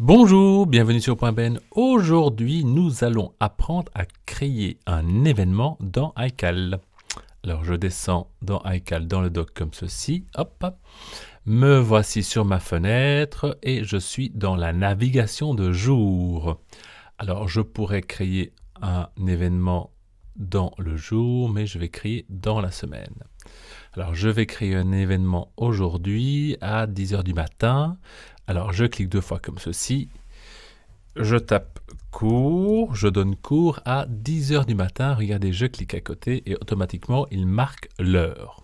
Bonjour, bienvenue sur Point Ben. Aujourd'hui, nous allons apprendre à créer un événement dans iCal. Alors, je descends dans iCal dans le doc comme ceci. Hop, me voici sur ma fenêtre et je suis dans la navigation de jour. Alors, je pourrais créer un événement dans le jour, mais je vais créer dans la semaine. Alors, je vais créer un événement aujourd'hui à 10h du matin. Alors, je clique deux fois comme ceci. Je tape cours, je donne cours à 10h du matin. Regardez, je clique à côté et automatiquement, il marque l'heure.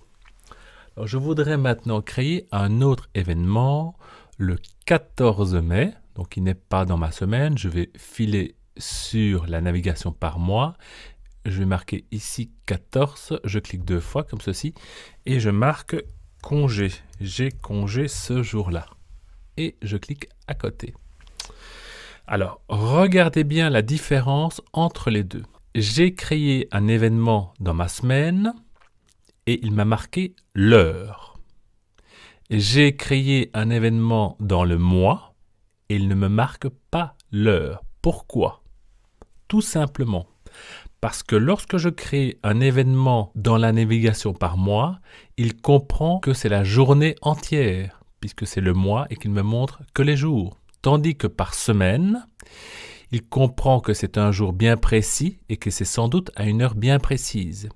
Alors, je voudrais maintenant créer un autre événement le 14 mai. Donc, il n'est pas dans ma semaine. Je vais filer sur la navigation par mois. Je vais marquer ici 14. Je clique deux fois comme ceci et je marque congé. J'ai congé ce jour-là. Et je clique à côté. Alors, regardez bien la différence entre les deux. J'ai créé un événement dans ma semaine et il m'a marqué l'heure. J'ai créé un événement dans le mois et il ne me marque pas l'heure. Pourquoi? Tout simplement parce que lorsque je crée un événement dans la navigation par mois, il comprend que c'est la journée entière, puisque c'est le mois et qu'il me montre que les jours. Tandis que par semaine, il comprend que c'est un jour bien précis et que c'est sans doute à une heure bien précise.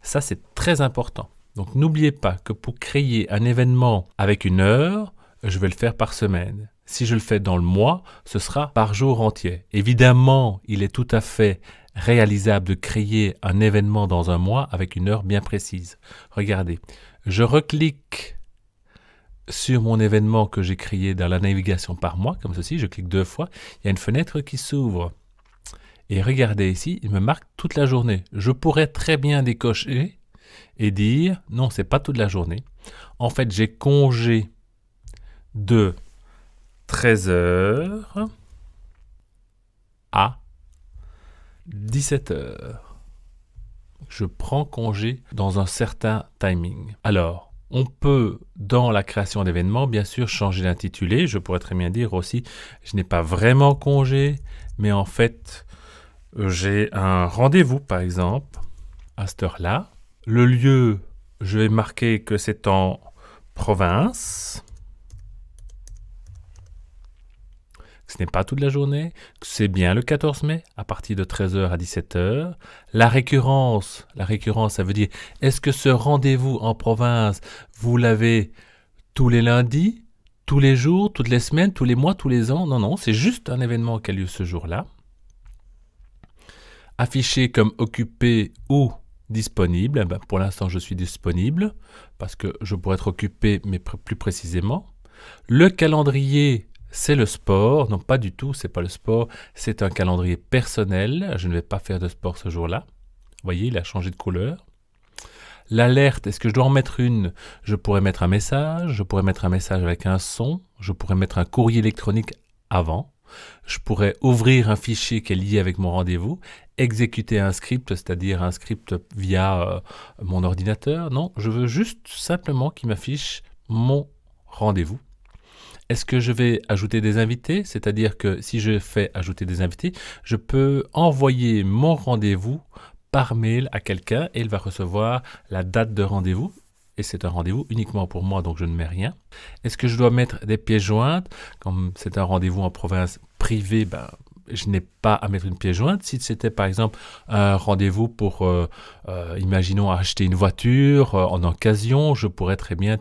Ça, c'est très important. Donc n'oubliez pas que pour créer un événement avec une heure, je vais le faire par semaine. Si je le fais dans le mois, ce sera par jour entier. Évidemment, il est tout à fait réalisable de créer un événement dans un mois avec une heure bien précise. Regardez, je reclique sur mon événement que j'ai créé dans la navigation par mois, comme ceci, je clique deux fois, il y a une fenêtre qui s'ouvre. Et regardez ici, il me marque toute la journée. Je pourrais très bien décocher et dire, non, c'est pas toute la journée. En fait, j'ai congé de 13h à 17h. Je prends congé dans un certain timing. Alors, on peut, dans la création d'événements, bien sûr, changer l'intitulé. Je pourrais très bien dire aussi, je n'ai pas vraiment congé, mais en fait, j'ai un rendez-vous, par exemple, à cette heure-là. Le lieu, je vais marquer que c'est en province. Ce n'est pas toute la journée, c'est bien le 14 mai, à partir de 13h à 17h. La récurrence, ça veut dire, est-ce que ce rendez-vous en province, vous l'avez tous les lundis, tous les jours, toutes les semaines, tous les mois, tous les ans? Non, c'est juste un événement qui a lieu ce jour-là. Affiché comme occupé ou disponible, pour l'instant je suis disponible, parce que je pourrais être occupé, mais plus précisément. Le calendrier, c'est le sport. Non, pas du tout, c'est pas le sport. C'est un calendrier personnel. Je ne vais pas faire de sport ce jour-là. Vous voyez, il a changé de couleur. L'alerte, est-ce que je dois en mettre une? Je pourrais mettre un message. Je pourrais mettre un message avec un son. Je pourrais mettre un courrier électronique avant. Je pourrais ouvrir un fichier qui est lié avec mon rendez-vous. Exécuter un script, c'est-à-dire un script via mon ordinateur. Non, je veux juste simplement qu'il m'affiche mon rendez-vous. Est-ce que je vais ajouter des invités? C'est-à-dire que si je fais ajouter des invités, je peux envoyer mon rendez-vous par mail à quelqu'un et il va recevoir la date de rendez-vous. Et c'est un rendez-vous uniquement pour moi, donc je ne mets rien. Est-ce que je dois mettre des pièces jointes? Comme c'est un rendez-vous en province privée, je n'ai pas à mettre une pièce jointe. Si c'était par exemple un rendez-vous pour, imaginons, acheter une voiture en occasion, je pourrais très bien,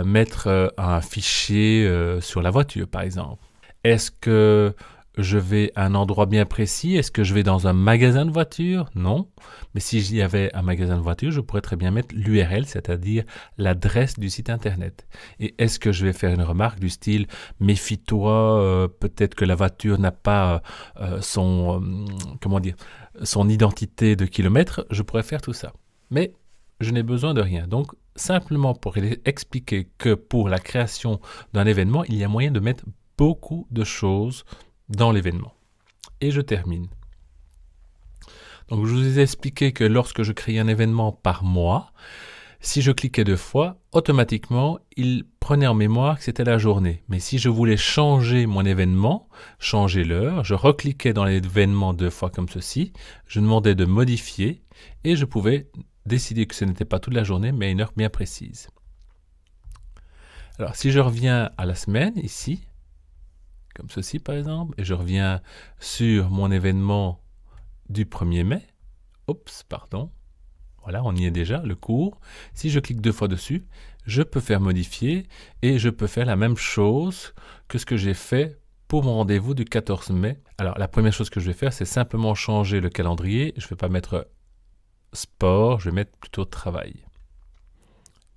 mettre un fichier sur la voiture, par exemple. Est-ce que je vais à un endroit bien précis? Est-ce que je vais dans un magasin de voitures? Non. Mais si j'y avais un magasin de voitures, je pourrais très bien mettre l'URL, c'est-à-dire l'adresse du site internet. Et est-ce que je vais faire une remarque du style « Méfie-toi, peut-être que la voiture n'a pas son identité de kilomètres », je pourrais faire tout ça. Mais je n'ai besoin de rien. Donc, simplement pour expliquer que pour la création d'un événement, il y a moyen de mettre beaucoup de choses dans l'événement. Et je termine. Donc je vous ai expliqué que lorsque je crée un événement par mois, si je cliquais deux fois, automatiquement, il prenais en mémoire que c'était la journée. Mais si je voulais changer mon événement, changer l'heure, je recliquais dans l'événement 2 fois comme ceci, je demandais de modifier et je pouvais décider que ce n'était pas toute la journée, mais une heure bien précise. Alors, si je reviens à la semaine, ici, comme ceci par exemple, et je reviens sur mon événement du 1er mai, voilà, on y est déjà, le cours. Si je clique 2 fois dessus, je peux faire modifier et je peux faire la même chose que ce que j'ai fait pour mon rendez-vous du 14 mai. Alors, la première chose que je vais faire, c'est simplement changer le calendrier. Je ne vais pas mettre sport, je vais mettre plutôt travail.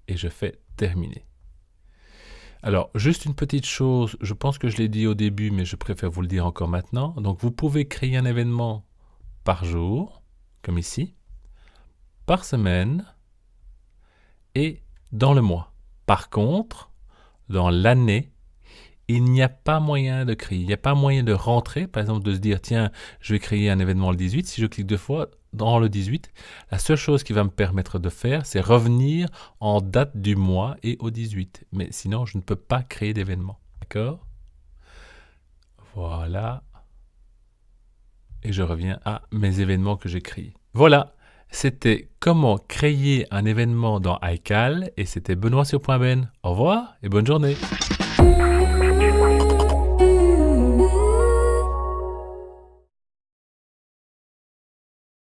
Et je fais terminer. Alors, juste une petite chose, je pense que je l'ai dit au début, mais je préfère vous le dire encore maintenant. Donc, vous pouvez créer un événement par jour, comme ici, par semaine et dans le mois. Par contre, dans l'année, il n'y a pas moyen de créer, il n'y a pas moyen de rentrer, par exemple de se dire, tiens, je vais créer un événement le 18, si je clique 2 fois dans le 18, la seule chose qui va me permettre de faire, c'est revenir en date du mois et au 18. Mais sinon, je ne peux pas créer d'événement. D'accord? Voilà. Et je reviens à mes événements que j'ai créés. Voilà, c'était comment créer un événement dans iCal et c'était Benoît sur Point Ben. Au revoir et bonne journée.